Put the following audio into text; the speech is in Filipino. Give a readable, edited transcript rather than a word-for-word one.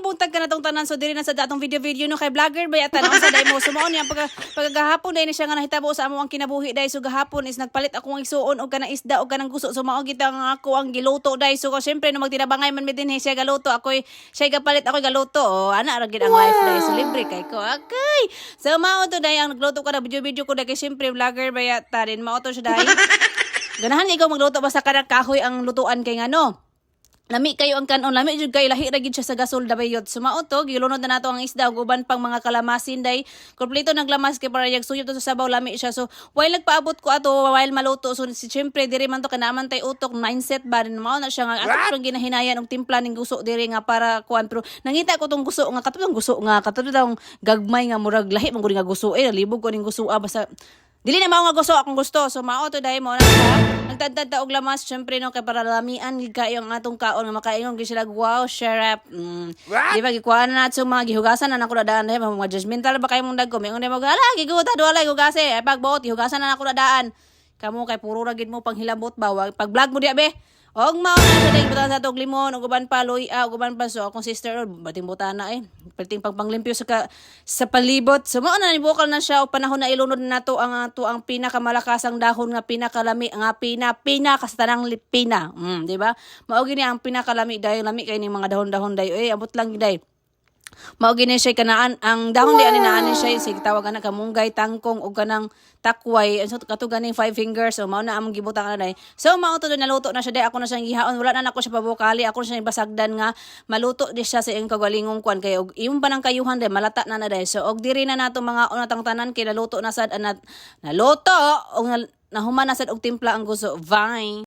buntag ka na tong tanan so diri na sa datong video no kay vlogger ba yata no sa day mo sumaon niya pagagahapon day ni siya nga nahitabo sa amo ang kinabuhi day so gahapon is nagpalit ako ng isuon og kanang isda og kanang gusto so mao kita nga ako ang giluto day so syempre no magtinabangay man mi dinhi siya galuto ako siya gapalit ako galuto ana ra gid ang life day so libre kay ko okay so mao to day ang nagluto ko na video ko day kay syempre vlogger ba yata din mao to siya day ganahan ikaw magluto basta kanang kahoy ang lutuan kay ngano lami kayo ang kanon, lami jud kay lahi ra gid siya sa gasol dabayot. Sumao to, gilunod na nato ang isda ug uban pang mga kalamasin day. Kompleto naglamas kay para yag suyod to sa sabaw lami siya. So while nagpaabot ko ato while maluto so si syempre diri man to kanaman tay utok mindset ba rin mao na siya nga ato pang ginahinayan og timpla ning guso diri nga para kuan pero nangita ko tong guso nga katong guso nga katong gagmay nga murag lahi man gud nga guso libog ko ning guso basta dili na mao nga gusto akong gusto. So mao to dai mo na siya. Nagtadtad ta og lamas syempre no kay para lamian gid kayo ang atong kaon nga makaingon gid sila wow syrup. Di ba gikuan na nato mga gihugasan na nako daan dai mga judgmental ba kay mong dagko mingon mo ala giguta wala hugase ay pagbuot hihugasan na nako daan. Kamo kay puro ra gid mo panghilabot ba pag vlog mo di be. Og mao na sa day butan sa tog limon og uban pa loy og uban pa so akong sister bating butana perting pagpanglimpyo sa palibot so mao na nibukal na siya og panahon na ilunod na nato ang pinakamalakasang dahon nga pinakalami nga pina sa tanang lipina di ba mao gini ang pinakalami dahil lami kay ning mga dahon-dahon day abot lang giday mao gini siya kanaan ang dahon di ani naani siya sig tawag ana kamunggay tangkong og kanang takway so kato ganing 5 fingers so mao na among gibutang na day so mao to naluto na siya day ako na siyang gihaon wala na nako siya pabukali ako na siya basagdan nga maluto di siya sa iyang kagalingong kwan kay og imong panang kayuhan day malata na day so og diri na nato mga unatang tanan kay naluto na sad naluto og nahuman na sad og timpla ang gusto vine